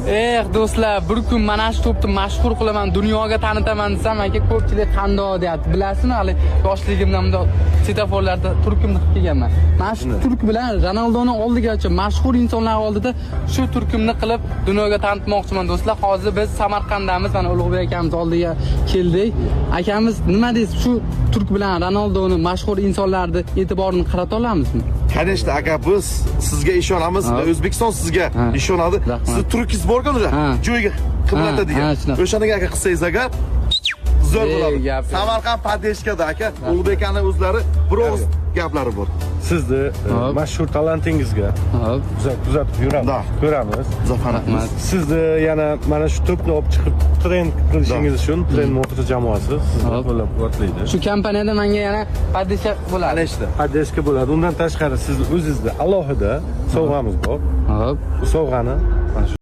do'stlar, bir kun mana shu to'pni mashhur qilaman, dunyoga tanitaman desam, aka ko'pchilik qandoq deyapti. Bilasizmi, hali yoshligimdan bundoq svetoforlarda turkumni qilib kelganman. Mana shu turk bilan Ronaldoni oldigacha mashhur insonlar oldida shu turkumni qilib dunyoga tanitmoqchiman do'stlar. Hozir biz Samarqanddamiz, mana Ulug'bek akamiz oldiga keldik. Akamiz, nima deysiz, shu turk bilan Ronaldoni mashhur insonlarni e'tiborini qarata olamizmi? Конечно, aka biz sizga ishonamiz, O'zbekiston sizga ishonadi. Siz turkiz borgan uje, joyiga qimlatadigan. O'shanaga aka qilsangiz agar zo'r bo'ladi. Samarqand Padeshkada aka, Ulug'bek akaning o'zlari bir og'iz gaplari bor. Sizni mashhur talantingizga kuzatib yuramiz, ko'ramiz. Zafarimiz. Sizni yana mana shu to'pni olib chiqib trend qilishingiz uchun Trend Motor jamoasi sizni qo'llab-quvvatlaydi. Shu kompaniyada menga yana Padeshka bo'ladi. Padeshka bo'ladi. Undan tashqari sizni o'zingizda alohida sovg'amiz bor. Bu sovg'ani mana shu